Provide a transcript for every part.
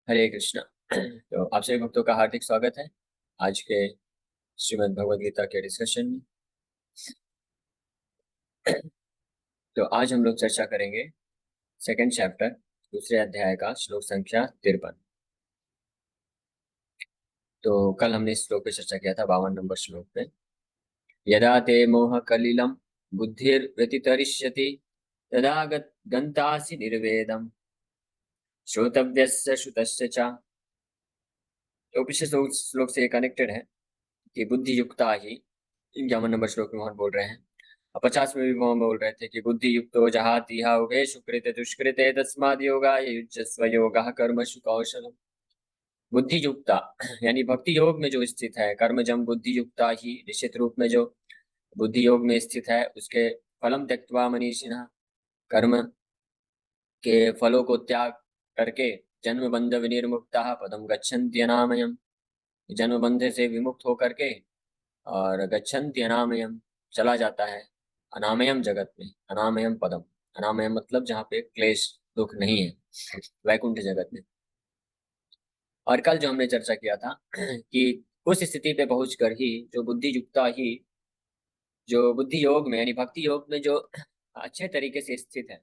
हरे कृष्णा। तो आप सभी भक्तों का हार्दिक स्वागत है आज के श्रीमद् भगवद गीता के डिस्कशन में। तो आज हम लोग चर्चा करेंगे सेकंड चैप्टर दूसरे अध्याय का श्लोक संख्या 53। तो कल हमने इस श्लोक पे चर्चा किया था 52 नंबर श्लोक पे। यदा ते मोह कलिलम बुद्धिर्व्यतितरिष्यति तदा गन्तासि निर्वेदम श्रोतव्यस्य श्रुतस्य च। तो पिछले श्लोक से कनेक्टेड है कि बुद्धि युक्ता ही 51 नंबर श्लोक में मोहन बोल रहे हैं। और 50 में भी मोहन बोल रहे थे कि बुद्धि युक्तो जहाति उभे सुकृते दुष्कृते तस्माद् योगाय युज्यस्व योगः कर्मसु कौशलम। बुद्धि युक्ता यानी भक्ति योग में जो स्थित है, कर्मजम बुद्धि युक्ता ही निश्चित रूप में जो बुद्धि योग में स्थित है उसके फलम त्यक्त्वा मनीषिणः, कर्म के फलों को त्याग करके जन्म बंध विनिर्मुक्तः पदम गच्छन्ति अनामयम्। जन्म बंध से विमुक्त होकर के और गच्छन्ति अनामयम् चला जाता है अनामयम जगत में। अनामयम पदम, अनामयम मतलब जहाँ पे क्लेश दुख नहीं है, वैकुंठ जगत में। और कल जो हमने चर्चा किया था कि उस स्थिति पे पहुंचकर ही जो बुद्धि युक्ता ही जो बुद्धि योग में यानी भक्ति योग में जो अच्छे तरीके से स्थित है।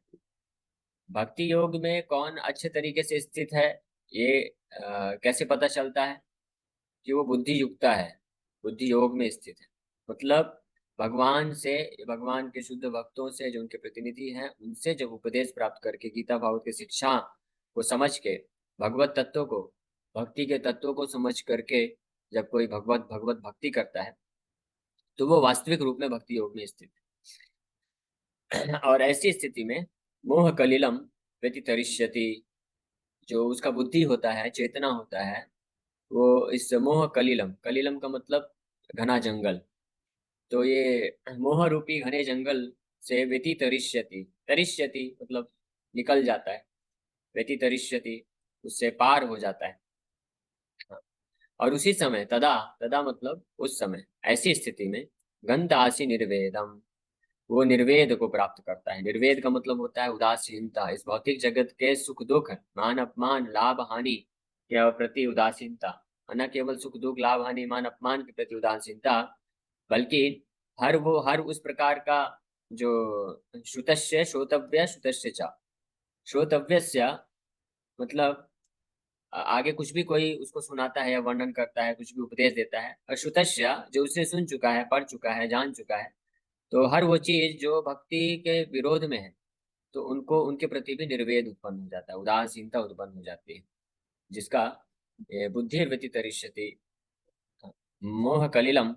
भक्ति योग में कौन अच्छे तरीके से स्थित है, ये कैसे पता चलता है कि वो बुद्धि युक्ता है, बुद्धि योग में स्थित है। मतलब भगवान से, भगवान के शुद्ध भक्तों से जो उनके प्रतिनिधि हैं उनसे जब उपदेश प्राप्त करके गीता भागवत की शिक्षा को समझ के भगवत तत्वों को, भक्ति के तत्वों को समझ करके जब कोई भगवत भगवत भक्ति करता है तो वो वास्तविक रूप में भक्ति योग में स्थित है। और ऐसी स्थिति में मोह कलिलम व्यतितरिष्यति, जो उसका बुद्धि होता है, चेतना होता है, वो इस मोह कलिलम, कलिलम का मतलब घना जंगल, तो ये मोह रूपी घने जंगल से व्यतितरिष्यति, तरिष्यति मतलब निकल जाता है, व्यतितरिष्यति उससे पार हो जाता है। और उसी समय तदा, तदा मतलब उस समय, ऐसी स्थिति में गन्तासि निर्वेदम, वो निर्वेद को प्राप्त करता है। निर्वेद का मतलब होता है उदासीनता, इस भौतिक जगत के सुख दुख, मान अपमान, लाभ हानि के प्रति उदासीनता। न केवल सुख दुख, लाभ हानि, मान अपमान के प्रति उदासीनता, बल्कि हर उस प्रकार का जो श्रुतस्य श्रोतव्य श्रुतस्य च, श्रोतव्यस्य मतलब आगे कुछ भी कोई उसको सुनाता है या वर्णन करता है, कुछ भी उपदेश देता है, और श्रुतस्य जो उसे सुन चुका है, पढ़ चुका है, जान चुका है, तो हर वो चीज जो भक्ति के विरोध में है तो उनको, उनके प्रति भी निर्वेद उत्पन्न हो जाता है, उदासीनता उत्पन्न हो जाती है, जिसका बुद्धि व्यतितरिष्यति, मोह कलिलम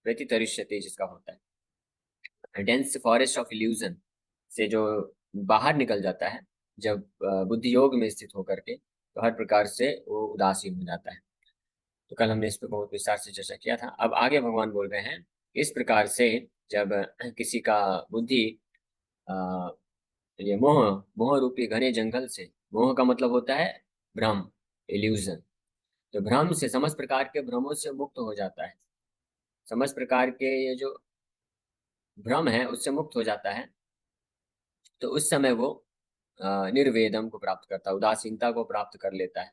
व्यतितरिष्यति जिसका होता है, डेंस फॉरेस्ट ऑफ इल्यूजन से जो बाहर निकल जाता है जब बुद्धि योग में स्थित होकर के, तो हर प्रकार से वो उदासीन हो जाता है। तो कल हमने इस पर बहुत विस्तार से चर्चा किया था। अब आगे भगवान बोल रहे हैं इस प्रकार से जब किसी का बुद्धि आ, ये मोह, मोह रूपी घने जंगल से, मोह का मतलब होता है भ्रम, इल्यूजन, तो भ्रम से, समस्त प्रकार के भ्रमों से मुक्त हो जाता है, समस्त प्रकार के ये जो भ्रम है उससे मुक्त हो जाता है, तो उस समय वो निर्वेदम को प्राप्त करता है, उदासीनता को प्राप्त कर लेता है।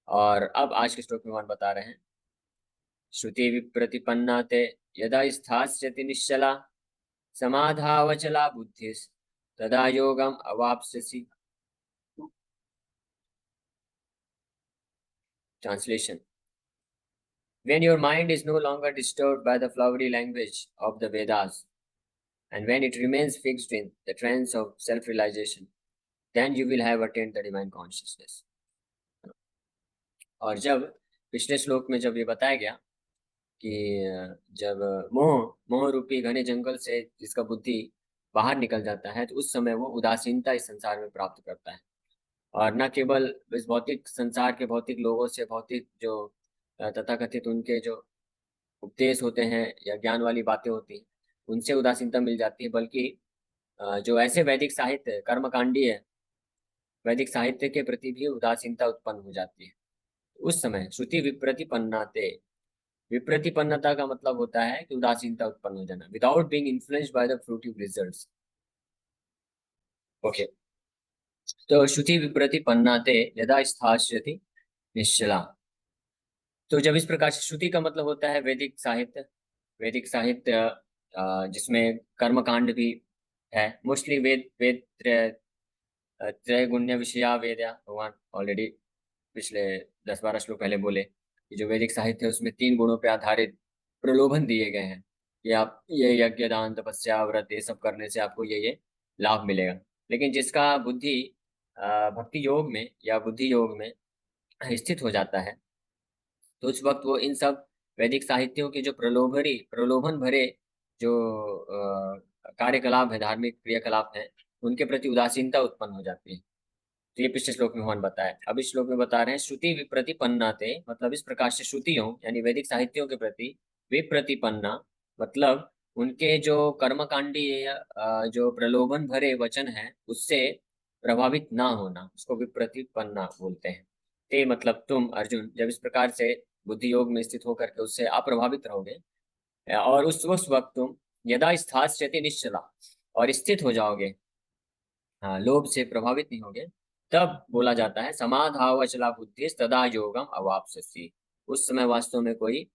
और अब आज के श्लोक में भगवान बता रहे हैं श्रुति विप्रतिपन्ना ते यदा स्थास्यति निश्चला समाधावचला बुद्धिस् तदा योगम अवाप्स्यसि। Translation: When your mind is no longer disturbed by the flowery language of the Vedas, and when it remains fixed in the trance of self-realization, then you will have attained the divine consciousness. और जब पिछले श्लोक में जब ये बताया गया कि जब मोह, मोह रूपी घने जंगल से जिसका बुद्धि बाहर निकल जाता है तो उस समय वो उदासीनता इस संसार में प्राप्त करता है। और न केवल इस भौतिक संसार के भौतिक लोगों से, भौतिक जो तथाकथित उनके जो उपदेश होते हैं या ज्ञान वाली बातें होती हैं उनसे उदासीनता मिल जाती है, बल्कि जो ऐसे वैदिक साहित्य कर्मकांडी है, वैदिक साहित्य के प्रति भी उदासीनता उत्पन्न हो जाती है। उस समय श्रुति विप्रतिपन्नाते, विप्रतिपन्नता का मतलब होता है कि उदासीनता उत्पन्न हो जाना, without being influenced by the fruitive results. Okay, तो श्रुति विप्रतिपन्नाते यदा स्थास्यति निश्चला। तो जब इस प्रकार से, श्रुति का मतलब होता है वैदिक साहित्य। वैदिक साहित्य जिसमें कर्मकांड भी है। मोस्टली वेद वेद त्रैगुण्य विषया वेद्या, भगवान ऑलरेडी पिछले 10-12 श्लोक पहले बोले कि जो वैदिक साहित्य है उसमें 3 गुणों पे आधारित प्रलोभन दिए गए हैं कि आप ये यज्ञ दान तपस्या व्रत ये सब करने से आपको ये लाभ मिलेगा। लेकिन जिसका बुद्धि भक्ति योग में या बुद्धि योग में स्थित हो जाता है, तो उस वक्त वो इन सब वैदिक साहित्यों के जो प्रलोभन भरे जो कार्यकलाप है, धार्मिक क्रियाकलाप है, उनके प्रति उदासीनता उत्पन्न हो जाती है। तो ये पिछले श्लोक में भगवान बताया। अब इस श्लोक में बता रहे हैं श्रुति विप्रतिपन्नाते, मतलब इस प्रकार से श्रुतियों यानी वैदिक साहित्यों के प्रति विप्रतिपन्ना, मतलब उनके जो कर्मकांडी जो प्रलोभन भरे वचन है उससे प्रभावित ना होना, उसको विप्रतिपन्ना बोलते हैं। ते मतलब तुम अर्जुन जब इस प्रकार से बुद्धि योग में स्थित होकर के उससे अप्रभावित रहोगे, और उस वक्त तुम यदा स्थास्यति निश्चला, और स्थित हो जाओगे, हाँ, लोभ से प्रभावित नहीं होगे, तब बोला जाता है समाधाव अचला बुद्धि तदा योगम अवाप्स्यसि। उस समय वास्तव में कोई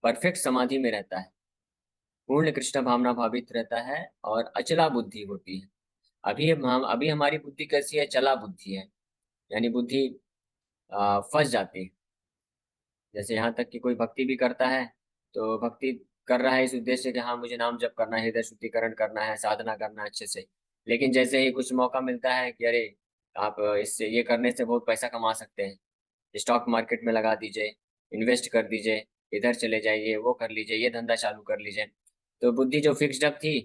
परफेक्ट समाधि में रहता है, पूर्ण कृष्ण भावना भावित रहता है और अचला बुद्धि होती है। अभी हमारी बुद्धि कैसी है? चला बुद्धि है, यानी बुद्धि फंस जाती है। जैसे यहाँ तक कि कोई भक्ति भी करता है तो भक्ति कर रहा है इस उद्देश्य से कि हाँ मुझे नाम जप करना है, हृदय शुद्धिकरण करना है, साधना करना है अच्छे से। लेकिन जैसे ही कुछ मौका मिलता है कि अरे आप इससे ये करने से बहुत पैसा कमा सकते हैं, स्टॉक मार्केट में लगा दीजिए, इन्वेस्ट कर दीजिए, इधर चले जाइए, वो कर लीजिए, ये धंधा चालू कर लीजिए, तो बुद्धि जो फिक्स्ड अप थी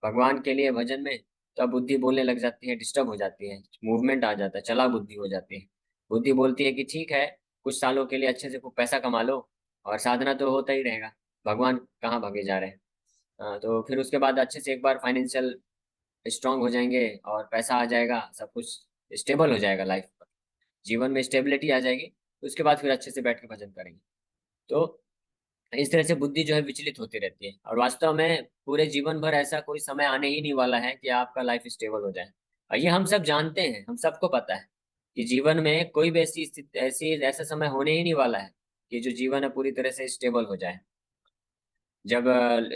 भगवान के लिए भजन में, तो अब बुद्धि बोलने लग जाती है, डिस्टर्ब हो जाती है, मूवमेंट आ जाता है, चला बुद्धि हो जाती है। बुद्धि बोलती है कि ठीक है, कुछ सालों के लिए अच्छे से खूब पैसा कमा लो और साधना तो होता ही रहेगा, भगवान कहाँ भागे जा रहे हैं। तो फिर उसके बाद अच्छे से एक बार फाइनेंशियल स्ट्रांग हो जाएंगे और पैसा आ जाएगा, सब कुछ स्टेबल हो जाएगा, लाइफ पर जीवन में स्टेबिलिटी आ जाएगी, तो उसके बाद फिर अच्छे से बैठ के भजन करेंगे। तो इस तरह से बुद्धि जो है विचलित होती रहती है, और वास्तव में पूरे जीवन भर ऐसा कोई समय आने ही नहीं वाला है कि आपका लाइफ स्टेबल हो जाए। और ये हम सब जानते हैं, हम सबको पता है कि जीवन में कोई भी ऐसी स्थिति, ऐसा समय होने ही नहीं वाला है कि जो जीवन है पूरी तरह से स्टेबल हो जाए। जब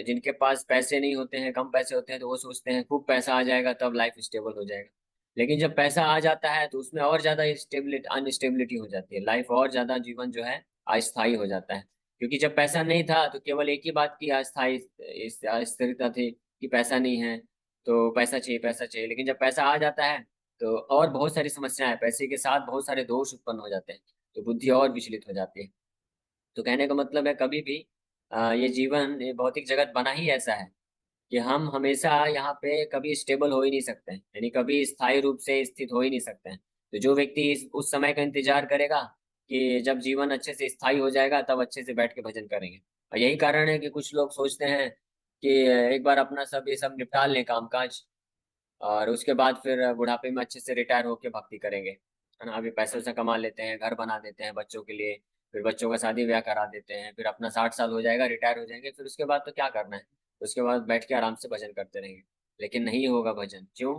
जिनके पास पैसे नहीं होते हैं, कम पैसे होते हैं, तो वो सोचते हैं खूब पैसा आ जाएगा तब लाइफ स्टेबल हो जाएगा। लेकिन जब पैसा आ जाता है तो उसमें और ज्यादा स्टेबिलिटी अनस्टेबिलिटी हो जाती है, लाइफ और ज्यादा जीवन जो है अस्थायी हो जाता है। क्योंकि जब पैसा नहीं था तो केवल एक ही बात की अस्थायी अस्थिरता थी कि पैसा नहीं है, तो पैसा चाहिए पैसा चाहिए। लेकिन जब पैसा आ जाता है तो और बहुत सारी समस्याएं, पैसे के साथ बहुत सारे दोष उत्पन्न हो जाते हैं, तो बुद्धि और विचलित हो जाती है। तो कहने का मतलब है कभी भी ये जीवन, ये भौतिक जगत बना ही ऐसा है कि हम हमेशा यहाँ पे कभी स्टेबल हो ही नहीं सकते हैं, यानी कभी स्थायी रूप से स्थित हो ही नहीं सकते हैं। तो जो व्यक्ति उस समय का इंतजार करेगा कि जब जीवन अच्छे से स्थायी हो जाएगा तब अच्छे से बैठ के भजन करेंगे। और यही कारण है कि कुछ लोग सोचते हैं कि एक बार अपना सब ये सब निपटा लें काम काज, और उसके बाद फिर बुढ़ापे में अच्छे से रिटायर होके भक्ति करेंगे, है ना। अभी पैसे वैसे कमा लेते हैं, घर बना देते हैं बच्चों के लिए, फिर बच्चों का शादी ब्याह करा देते हैं, फिर अपना 60 साल हो जाएगा, रिटायर हो जाएंगे, फिर उसके बाद तो क्या करना है, उसके बाद बैठ के आराम से भजन करते रहेंगे। लेकिन नहीं होगा भजन, क्यों?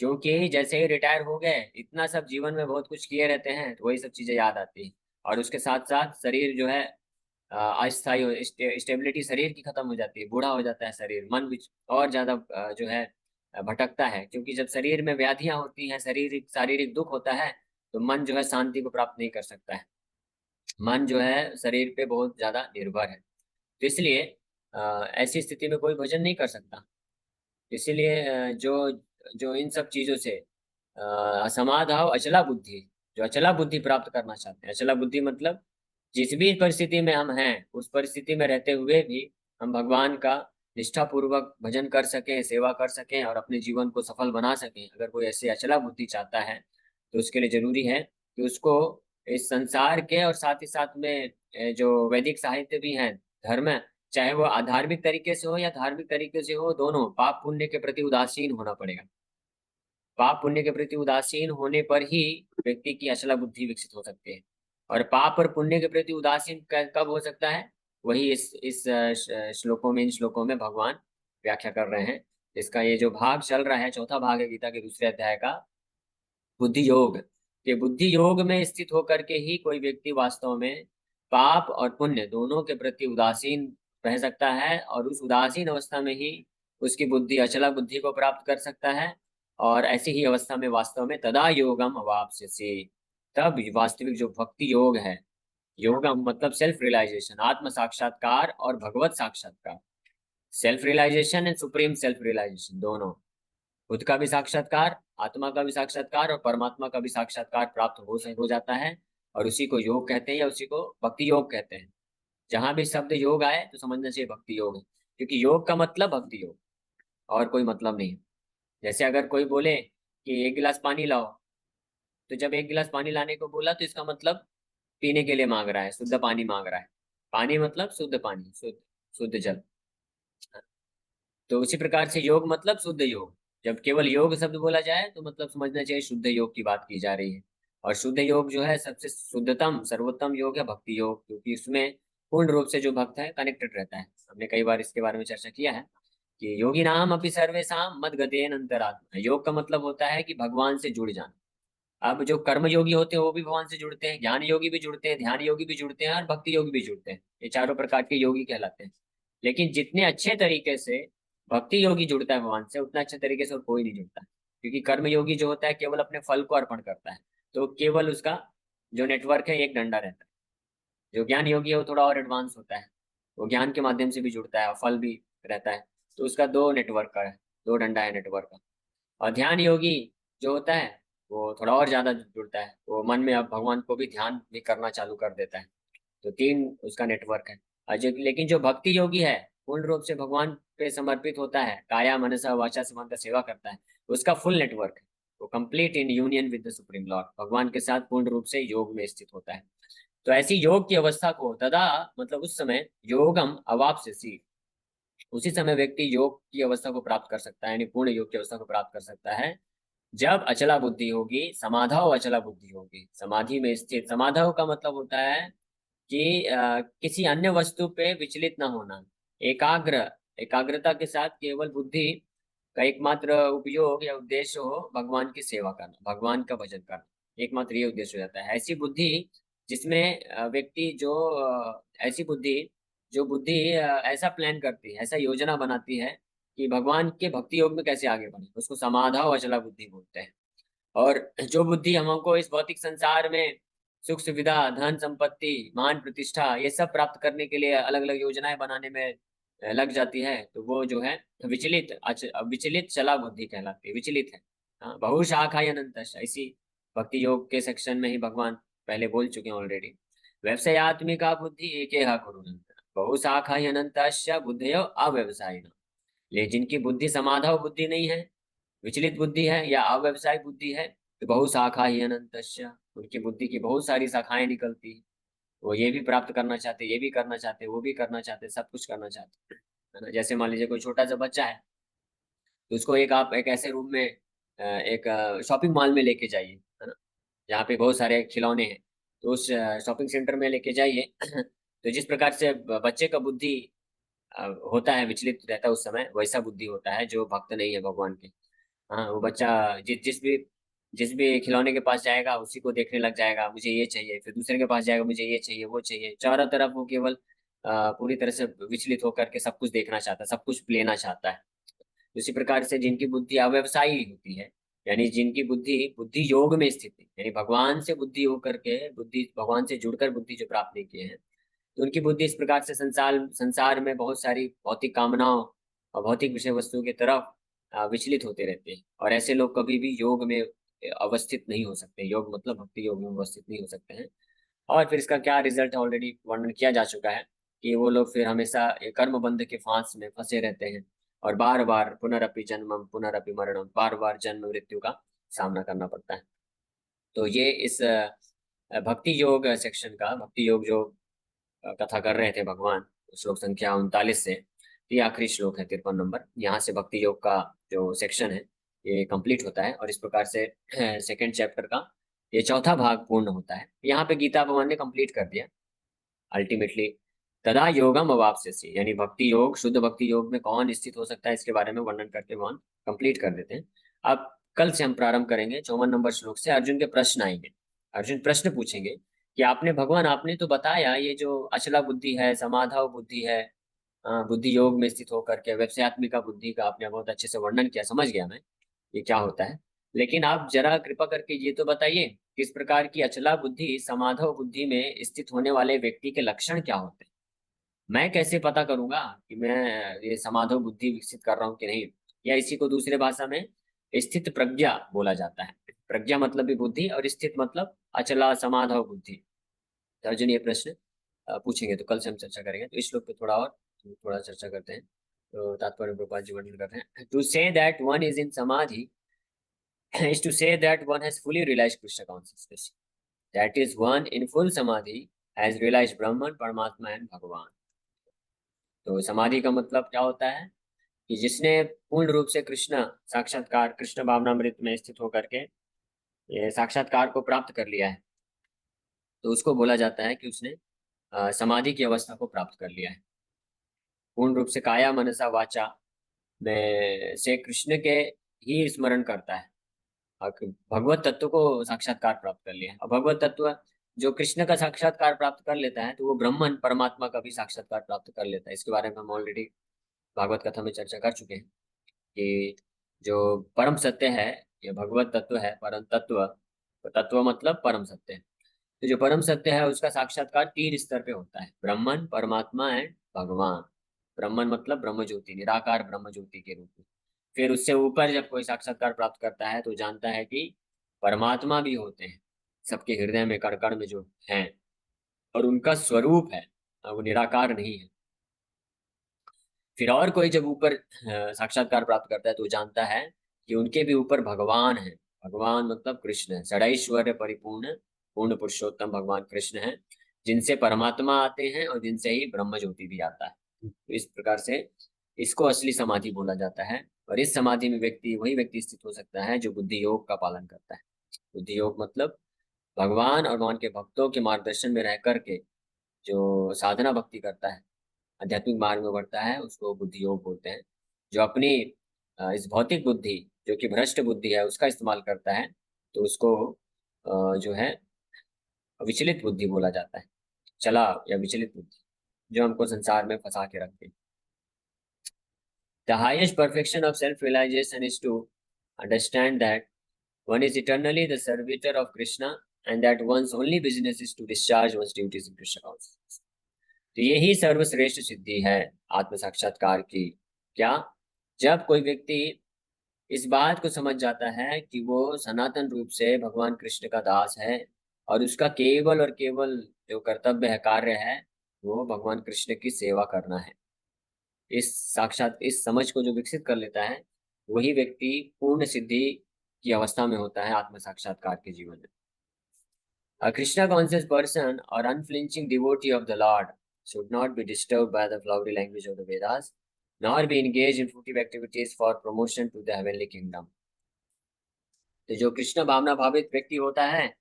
क्योंकि जैसे ही रिटायर हो गए, इतना सब जीवन में बहुत कुछ किए रहते हैं, तो वही सब चीजें याद आती हैं। और उसके साथ साथ शरीर जो है अस्थायी स्टेबिलिटी शरीर की खत्म हो जाती है, बूढ़ा हो जाता है शरीर, मन भी और ज्यादा जो है भटकता है। क्योंकि जब शरीर में व्याधियां होती हैं, शारीरिक शारीरिक दुख होता है, तो मन जो है शांति को प्राप्त नहीं कर सकता है। मन जो है शरीर पे बहुत ज्यादा निर्भर है, तो इसलिए ऐसी स्थिति में कोई भोजन नहीं कर सकता। इसीलिए जो जो इन सब चीजों से समाधाव अचला बुद्धि, जो अचला बुद्धि प्राप्त करना चाहते हैं, अचला बुद्धि मतलब जिस भी परिस्थिति में हम हैं उस परिस्थिति में रहते हुए भी हम भगवान का निष्ठा पूर्वक भजन कर सकें, सेवा कर सकें और अपने जीवन को सफल बना सकें। अगर कोई ऐसे अचला बुद्धि चाहता है तो उसके लिए जरूरी है कि उसको इस संसार के और साथ ही साथ में जो वैदिक साहित्य भी हैं, धर्म है, चाहे वो अधार्मिक तरीके से हो या धार्मिक तरीके से हो, दोनों पाप पुण्य के प्रति उदासीन होना पड़ेगा। पाप पुण्य के प्रति उदासीन होने पर ही व्यक्ति की अचला बुद्धि विकसित हो सकती है। और पाप और पुण्य के प्रति उदासीन कब हो सकता है? वही इस श्लोकों में, इन श्लोकों में भगवान व्याख्या कर रहे हैं। इसका ये जो भाग चल रहा है, चौथा भाग है गीता के दूसरे अध्याय का, बुद्धि योग, कि बुद्धि योग में स्थित होकर के ही कोई व्यक्ति वास्तव में पाप और पुण्य दोनों के प्रति उदासीन रह सकता है, और उस उदासीन अवस्था में ही उसकी बुद्धि अचला बुद्धि को प्राप्त कर सकता है। और ऐसी ही अवस्था में वास्तव में तदा योगम अवाप्स्यसि, तब वास्तविक जो भक्ति योग है, योगम मतलब सेल्फ रियलाइजेशन, आत्म साक्षात्कार और भगवत साक्षात्कार। Self realisation and supreme self realisation दोनों, खुद का भी साक्षात्कार, आत्मा का भी साक्षात्कार और परमात्मा का भी साक्षात्कार प्राप्त हो जाता है। और उसी को योग कहते हैं, या उसी को भक्ति योग कहते हैं। जहां भी शब्द योग आए तो समझना चाहिए भक्ति योग है, क्योंकि योग का मतलब भक्ति योग, और कोई मतलब नहीं है। जैसे अगर कोई बोले कि एक गिलास पानी लाओ, तो जब एक गिलास पानी लाने को बोला तो इसका मतलब पीने के लिए मांग रहा है, शुद्ध पानी मांग रहा है। पानी मतलब शुद्ध पानी, शुद्ध शुद्ध जल। तो उसी प्रकार से योग मतलब शुद्ध योग। जब केवल योग शब्द बोला जाए तो मतलब समझना चाहिए शुद्ध योग की बात की जा रही है। और शुद्ध योग जो है सबसे शुद्धतम सर्वोत्तम योग है भक्ति योग, क्योंकि उसमें पूर्ण रूप से जो भक्त है कनेक्टेड रहता है। हमने कई बार इसके बारे में चर्चा किया है कि योगी नाम अपि सर्वेषां मद गतेन अंतरात्मा। योग का मतलब होता है कि भगवान से जुड़ जाना। अब जो कर्म योगी होते हैं वो भी भगवान से जुड़ते हैं, ज्ञान योगी भी जुड़ते हैं, ध्यान योगी भी जुड़ते हैं, और भक्ति योगी भी जुड़ते हैं। ये चारों प्रकार के योगी कहलाते हैं। लेकिन जितने अच्छे तरीके से भक्ति योगी जुड़ता है भगवान से, उतना अच्छे तरीके से और कोई नहीं जुड़ता। क्योंकि कर्म योगी जो होता है केवल अपने फल को अर्पण करता है, तो केवल उसका जो नेटवर्क है एक डंडा रहता है। जो ज्ञान योगी है वो थोड़ा और एडवांस होता है, वो ज्ञान के माध्यम से भी जुड़ता है और फल भी रहता है। तो उसका दो नेटवर्क का है, दो डंडा है नेटवर्क का। और ध्यान योगी जो होता है वो थोड़ा और ज्यादा जुड़ता है, वो मन में अब भगवान को भी ध्यान भी करना चालू कर देता है। तो तीन उसका नेटवर्क है। लेकिन जो भक्ति योगी है, पूर्ण रूप से भगवान पे समर्पित होता है, काया मनसा वाचा से का सेवा करता है, उसका फुल नेटवर्क है। वो complete in union with the supreme Lord, भगवान के साथ पूर्ण रूप से योग में स्थित होता है। तो ऐसी योग की अवस्था को तदा मतलब उस समय योगम अवाप्स्यसि, उसी समय व्यक्ति योग की अवस्था को प्राप्त कर सकता है, यानी पूर्ण योग की अवस्था को प्राप्त कर सकता है, जब अचला बुद्धि होगी, समाधाव अचला बुद्धि होगी। समाधि में स्थित, समाधाव का मतलब होता है कि किसी अन्य वस्तु पे विचलित न होना, एकाग्र, एकाग्रता के साथ केवल बुद्धि का एकमात्र उपयोग या उद्देश्य हो भगवान की सेवा करना, भगवान का भजन करना, एकमात्र ये उद्देश्य हो जाता है। ऐसी बुद्धि जिसमें व्यक्ति जो ऐसी बुद्धि जो बुद्धि ऐसा प्लान करती है, ऐसा योजना बनाती है कि भगवान के भक्ति योग में कैसे आगे बढ़े, उसको समाधा व अचला बुद्धि बोलते हैं। और जो बुद्धि हमको इस भौतिक संसार में सुख सुविधा, धन संपत्ति, मान प्रतिष्ठा ये सब प्राप्त करने के लिए अलग अलग योजनाएं बनाने में लग जाती है, तो वो जो है विचलित चला बुद्धि कहलाती है, विचलित है। हाँ, बहुशाखा अनंत, इसी भक्ति योग के सेक्शन में ही भगवान पहले बोल चुके हैं ऑलरेडी। व्यवसायत्मिका बुद्धि एके कुरुनंत, बहुशाखा अनंत बुद्धयो अव्यवसायिन। ले जिनकी बुद्धि समाधाव बुद्धि नहीं है, विचलित बुद्धि है या अव्यवसायिक बुद्धि है, तो बहुशाखा ही अनंत, उनकी बुद्धि की बहुत सारी शाखाएं निकलती है। वो ये भी प्राप्त करना चाहते, ये भी करना चाहते, वो भी करना चाहते, सब कुछ करना चाहते, है ना। जैसे मान लीजिए कोई छोटा सा बच्चा है, तो उसको एक आप एक ऐसे रूम में एक शॉपिंग मॉल में लेके जाइए, है ना, जहाँ पे बहुत सारे खिलौने हैं। तो उस शॉपिंग सेंटर में लेके जाइए तो जिस प्रकार से बच्चे का बुद्धि होता है, विचलित रहता है उस समय, वैसा बुद्धि होता है जो भक्त नहीं है भगवान के। हाँ, वो बच्चा जिस भी खिलौने के पास जाएगा उसी को देखने लग जाएगा, मुझे ये चाहिए, फिर दूसरे के पास जाएगा, मुझे ये चाहिए, वो चाहिए, चारों तरफ वो केवल पूरी तरह से विचलित होकर के सब कुछ देखना चाहता है, सब कुछ लेना चाहता है। उसी प्रकार से जिनकी बुद्धि अव्यवसायी होती है, यानी जिनकी बुद्धि बुद्धि योग में स्थित है, यानी भगवान से बुद्धि होकर के, बुद्धि भगवान से जुड़कर बुद्धि जो प्राप्त नहीं किए हैं, तो उनकी बुद्धि इस प्रकार से संसार संसार में बहुत सारी भौतिक कामनाओं और भौतिक विषय वस्तुओं की तरफ विचलित होते रहते हैं। और ऐसे लोग कभी भी योग में अवस्थित नहीं हो सकते, योग मतलब भक्ति योग में अवस्थित नहीं हो सकते हैं। और फिर इसका क्या रिजल्ट है ऑलरेडी वर्णन किया जा चुका है, कि वो लोग फिर हमेशा एक कर्म बंध के फांस में फंसे रहते हैं, और बार बार पुनरअपि जन्मम पुनरअपि मरणम, बार बार जन्म मृत्यु का सामना करना पड़ता है। तो ये इस भक्ति योग सेक्शन का, भक्ति योग जो कथा कर रहे थे भगवान, श्लोक संख्या 39 से, ये आखिरी श्लोक है 53 नंबर। यहाँ से भक्ति योग का जो सेक्शन है ये कंप्लीट होता है, और इस प्रकार से सेकंड चैप्टर का ये चौथा भाग पूर्ण होता है। यहाँ पे गीता भगवान ने कंप्लीट कर दिया अल्टीमेटली। तदा योगम अवाप्स्यसि, यानी भक्ति योग, शुद्ध भक्ति योग में कौन स्थित हो सकता है इसके बारे में वर्णन करते भगवान कंप्लीट कर देते हैं। अब कल से हम प्रारंभ करेंगे 54 नंबर श्लोक से। अर्जुन के प्रश्न आएंगे, अर्जुन प्रश्न पूछेंगे कि आपने भगवान, आपने तो बताया ये जो अचला बुद्धि है, समाधाव बुद्धि है, बुद्धि योग में स्थित होकर के व्यवसायत्मिका बुद्धि का आपने बहुत अच्छे से वर्णन किया, समझ गया मैं ये क्या होता है। लेकिन आप जरा कृपा करके ये तो बताइए, किस प्रकार की अचला बुद्धि समाधव बुद्धि में स्थित होने वाले व्यक्ति के लक्षण क्या होते हैं। मैं कैसे पता करूंगा कि मैं ये समाधव बुद्धि विकसित कर रहा हूँ कि नहीं। या इसी को दूसरे भाषा में स्थित प्रज्ञा बोला जाता है। प्रज्ञा मतलब भी बुद्धि और स्थित मतलब अचला समाधव बुद्धि। तो अर्जुन ये प्रश्न पूछेंगे, तो कल से हम चर्चा करेंगे। तो इस श्लोक पे थोड़ा चर्चा करते हैं। तो तात्पर्य प्रभुपाद जी वर्णन करते हैं, to say that one is in समाधि is to say that one has fully realized Krishna consciousness. That is, one in full samadhi has realized Brahman, Paramatma and Bhagavan. तो समाधि का मतलब क्या होता है कि जिसने पूर्ण रूप से कृष्ण साक्षात्कार, कृष्ण भावनामृत में स्थित होकर के ये साक्षात्कार को प्राप्त कर लिया है, तो उसको बोला जाता है कि उसने समाधि की अवस्था को प्राप्त कर लिया है। पूर्ण रूप से काया मनसा वाचा में से कृष्ण के ही स्मरण करता है, भगवत तत्व को साक्षात्कार प्राप्त कर लिया है। और भगवत तत्व जो कृष्ण का साक्षात्कार प्राप्त कर लेता है, तो वो ब्रह्मन परमात्मा का भी साक्षात्कार प्राप्त कर लेता है। इसके बारे में हम ऑलरेडी भागवत कथा में चर्चा कर चुके हैं कि जो परम सत्य है, ये भगवत तत्व है। परम तत्व, तत्व मतलब परम सत्य। तो जो परम सत्य है उसका साक्षात्कार 3 स्तर पे होता है, ब्रह्मन, परमात्मा एंड भगवान। ब्रह्मन मतलब ब्रह्म ज्योति, निराकार ब्रह्म ज्योति के रूप में। फिर उससे ऊपर जब कोई साक्षात्कार प्राप्त करता है तो जानता है कि परमात्मा भी होते हैं सबके हृदय में, कण कण में जो हैं, और उनका स्वरूप है, वो निराकार नहीं है। फिर और कोई जब ऊपर साक्षात्कार प्राप्त करता है तो जानता है कि उनके भी ऊपर भगवान है। भगवान मतलब कृष्ण है, षडैश्वर्य परिपूर्ण पूर्ण पुरुषोत्तम भगवान कृष्ण है, जिनसे परमात्मा आते हैं और जिनसे ही ब्रह्म ज्योति भी आता है। तो इस प्रकार से इसको असली समाधि बोला जाता है। और इस समाधि में वही व्यक्ति स्थित हो सकता है जो बुद्धि योग का पालन करता है। बुद्धि योग मतलब भगवान और भगवान के भक्तों के मार्गदर्शन में रह करके जो साधना भक्ति करता है, आध्यात्मिक मार्ग में बढ़ता है, उसको बुद्धि योग बोलते हैं। जो अपनी इस भौतिक बुद्धि जो कि भ्रष्ट बुद्धि है उसका इस्तेमाल करता है, तो उसको जो है विचलित बुद्धि बोला जाता है। चला या विचलित बुद्धि जो हमको संसार में फंसा के रखते हैं। The highest perfection of self-realization is to understand that one is eternally the servitor of Krishna and that one's only business is to discharge one's duties in Krishna consciousness. तो यही सर्वश्रेष्ठ सिद्धि है आत्म साक्षात्कार की। क्या? जब कोई व्यक्ति इस बात को समझ जाता है कि वो सनातन रूप से भगवान कृष्ण का दास है और उसका केवल और केवल जो कर्तव्य है, कार्य है, वो भगवान कृष्ण की सेवा करना है। इस समझ को जो विकसित कर लेता है, वही व्यक्ति पूर्ण सिद्धि की अवस्था में होता है आत्म साक्षात्कार के जीवन में। A Krishna conscious person or unflinching devotee of the Lord should not be disturbed by the flowery language of the Vedas, nor be engaged in fruitive activities for promotion to the heavenly kingdom. तो जो कृष्ण भावना भावित व्यक्ति होता है,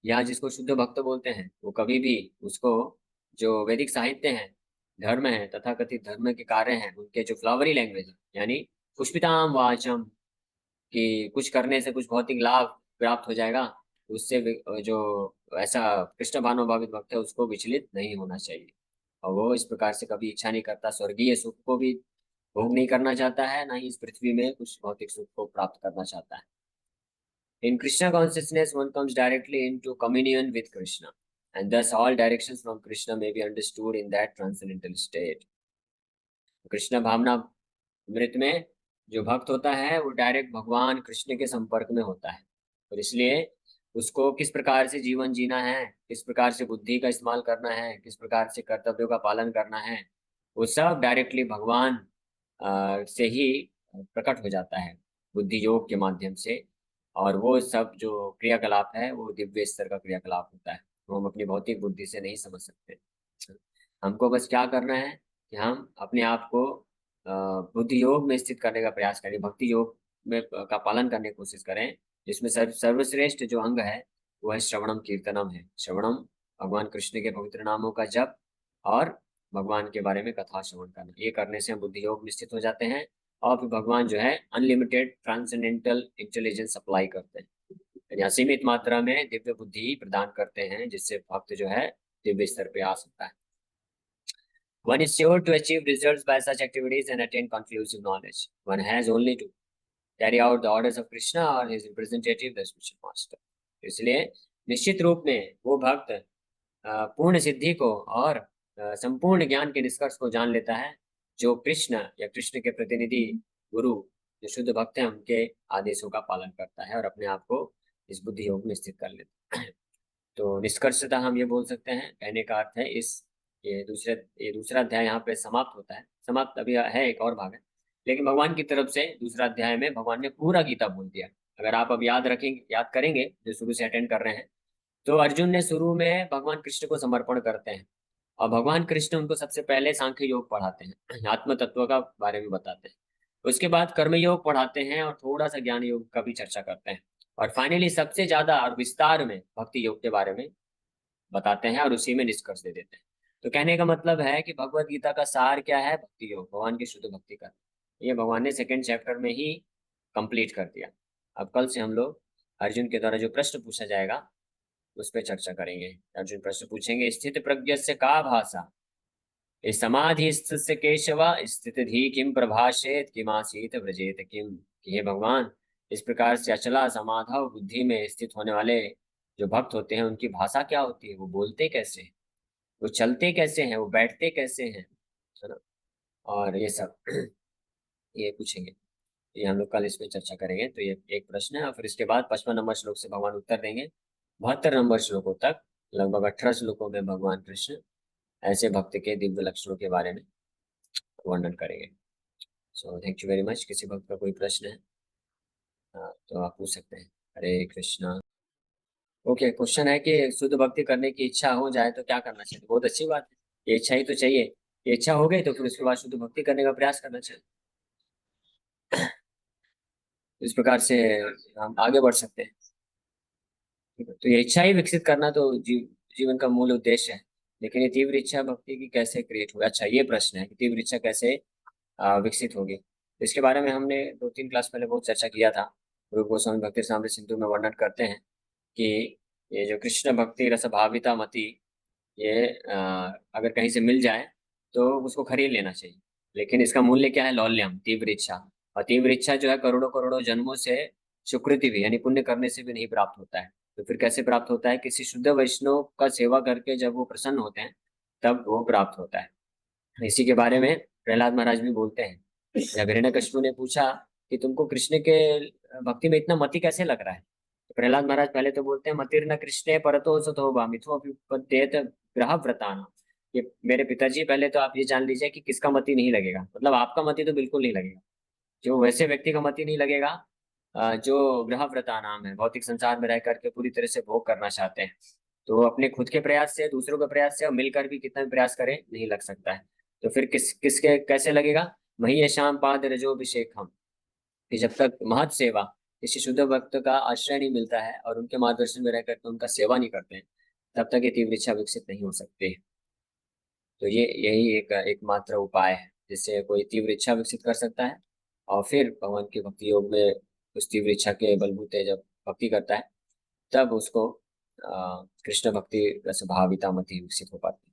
यहाँ जिसको शुद्ध भक्त बोलते हैं, वो कभी भी उसको जो वैदिक साहित्य है, धर्म है, तथा कथित धर्म के कार्य हैं, उनके जो फ्लावरी लैंग्वेज है, यानी पुष्पिताम वाचम, कि कुछ करने से कुछ भौतिक लाभ प्राप्त हो जाएगा, उससे जो ऐसा कृष्ण भावनाभावित भक्त है उसको विचलित नहीं होना चाहिए। और वो इस प्रकार से कभी इच्छा नहीं करता, स्वर्गीय सुख को भी भोग नहीं करना चाहता है, ना ही इस पृथ्वी में कुछ भौतिक सुख को प्राप्त करना चाहता है। In Krishna consciousness, one comes directly into communion with Krishna, and thus all directions from Krishna may be understood in that transcendental state. Krishna भावना अमृत में जो भक्त होता है वो डायरेक्ट भगवान कृष्ण के संपर्क में होता है, और इसलिए उसको किस प्रकार से जीवन जीना है, किस प्रकार से बुद्धि का इस्तेमाल करना है, किस प्रकार से कर्तव्यों का पालन करना है, वो सब डायरेक्टली भगवान से ही प्रकट हो जाता है बुद्धि योग के माध्यम से। और वो सब जो क्रियाकलाप है वो दिव्य स्तर का क्रियाकलाप होता है, वो हम अपनी भौतिक बुद्धि से नहीं समझ सकते। हमको बस क्या करना है कि हम अपने आप को बुद्धि योग में स्थित करने का प्रयास करें, भक्ति योग में का पालन करने की कोशिश करें, जिसमें सर्वश्रेष्ठ जो अंग है वो है श्रवणम कीर्तनम है। श्रवणम भगवान कृष्ण के पवित्र नामों का जप और भगवान के बारे में कथा श्रवण करना, ये करने से हम बुद्धि योग में स्थित हो जाते हैं और फिर भगवान जो है अनलिमिटेड ट्रांसेंडेंटल इंटेलिजेंस अप्लाई करते हैं, या सीमित मात्रा में दिव्य बुद्धि प्रदान करते हैं, जिससे भक्त जो है दिव्य स्तर पे आ सकता है। One is sure to achieve results by such activities and attain conclusive knowledge. One has only to carry out the orders of Krishna or his representative, the spiritual master. इसलिए निश्चित रूप में वो भक्त पूर्ण सिद्धि को और संपूर्ण ज्ञान के निष्कर्ष को जान लेता है, जो कृष्ण या कृष्ण के प्रतिनिधि गुरु जो शुद्ध भक्त हैं उनके आदेशों का पालन करता है और अपने आप को इस बुद्धि योग में स्थित कर लेता है। तो निष्कर्षतः हम ये बोल सकते हैं, कहने का अर्थ है ये दूसरा अध्याय यहाँ पे समाप्त होता है। समाप्त अभी है, एक और भाग है, लेकिन भगवान की तरफ से दूसरा अध्याय में भगवान ने पूरा गीता बोल दिया। अगर आप अब याद करेंगे जो शुरू से अटेंड कर रहे हैं, तो अर्जुन ने शुरू में भगवान कृष्ण को समर्पण करते हैं और भगवान कृष्ण उनको सबसे पहले सांख्य योग पढ़ाते हैं, आत्म तत्व का बारे में बताते हैं। उसके बाद कर्म योग पढ़ाते हैं और थोड़ा सा ज्ञान योग का भी चर्चा करते हैं, और फाइनली सबसे ज्यादा और विस्तार में भक्ति योग के बारे में बताते हैं और उसी में निष्कर्ष दे देते हैं। तो कहने का मतलब है कि भगवत गीता का सार क्या है? भक्ति योग, भगवान की शुद्ध भक्ति करना। ये भगवान ने सेकेंड चैप्टर में ही कंप्लीट कर दिया। अब कल से हम लोग अर्जुन के द्वारा जो प्रश्न पूछा जाएगा उस पर चर्चा करेंगे। अर्जुन प्रश्न पूछेंगे, स्थित प्रज्ञस्य का भाषा समाधि से केशव स्थित धी किम प्रभाषेत किमासीत व्रजेत किम। कि हे भगवान, इस प्रकार से अचला समाधव बुद्धि में स्थित होने वाले जो भक्त होते हैं उनकी भाषा क्या होती है? वो बोलते कैसे हैं, वो चलते कैसे हैं, वो बैठते कैसे हैं, है ना? और ये सब ये पूछेंगे, ये हम लोग कल इस पे चर्चा करेंगे। तो ये एक प्रश्न है, और फिर इसके बाद 55 नंबर श्लोक से भगवान उत्तर देंगे। 72 नंबर श्लोकों तक, लगभग 18 श्लोकों में भगवान कृष्ण ऐसे भक्त के दिव्य लक्षणों के बारे में वर्णन करेंगे। So thank you very much. किसी भक्त का कोई प्रश्न है तो आप पूछ सकते हैं। हरे कृष्णा। ओके, क्वेश्चन है कि शुद्ध भक्ति करने की इच्छा हो जाए तो क्या करना चाहिए? बहुत अच्छी बात है, ये इच्छा ही तो चाहिए। ये इच्छा हो गई तो फिर उसके बाद शुद्ध भक्ति करने का प्रयास करना चाहिए। इस प्रकार से हम आगे बढ़ सकते हैं। तो ये इच्छा ही विकसित करना तो जीवन का मूल उद्देश्य है। लेकिन ये तीव्र इच्छा भक्ति की कैसे क्रिएट होगी? अच्छा, ये प्रश्न है कि तीव्र इच्छा कैसे विकसित होगी। तो इसके बारे में हमने 2-3 क्लास पहले बहुत चर्चा किया था। रूप गोस्वामी भक्ति रसामृत सिंधु में वर्णन करते हैं कि ये जो कृष्ण भक्ति रस भाविता मति, ये अगर कहीं से मिल जाए तो उसको खरीद लेना चाहिए। लेकिन इसका मूल्य क्या है? लौल्यम, तीव्र इच्छा। और तीव्र इच्छा जो है करोड़ों करोड़ों जन्मों से सुकृति भी यानी पुण्य करने से भी नहीं प्राप्त होता है। तो फिर कैसे प्राप्त होता है? किसी शुद्ध वैष्णव का सेवा करके जब वो प्रसन्न होते हैं तब वो प्राप्त होता है। इसी के बारे में प्रहलाद महाराज भी बोलते हैं। जब हिरण्यकशिपु ने पूछा कि तुमको कृष्ण के भक्ति में इतना मति कैसे लग रहा है, तो प्रहलाद महाराज पहले तो बोलते हैं, मतिर्न कृष्णे परतो सतो वा मिथो अभ्युपद्येत ग्रह व्रताना। ये मेरे पिताजी, पहले तो आप ये जान लीजिए कि किसका मति नहीं लगेगा, मतलब आपका मति तो बिल्कुल नहीं लगेगा। जो वैसे व्यक्ति का मति नहीं लगेगा जो ग्रह व्रता नाम है, भौतिक संसार में रह करके पूरी तरह से भोग करना चाहते हैं। तो अपने खुद के प्रयास से, दूसरों के प्रयास से और मिलकर भी कितना भी प्रयास करें नहीं लग सकता है। तो फिर किसके कैसे लगेगा? वही है श्याम पाद रजोभिषेक हम, कि जब तक महत सेवा किसी शुद्ध भक्त का आश्रय नहीं मिलता है और उनके मार्गदर्शन में रहकर के उनका सेवा नहीं करते हैं, तब तक ये तीव्र इच्छा विकसित नहीं हो सकती। तो ये यही एकमात्र उपाय है जिससे कोई तीव्र इच्छा विकसित कर सकता है। और फिर भगवान के भक्ति योग में उस तीव्र इच्छा के बलबूते जब भक्ति करता है तब उसको कृष्ण भक्ति रस भाविता मति विकसित हो पाती है।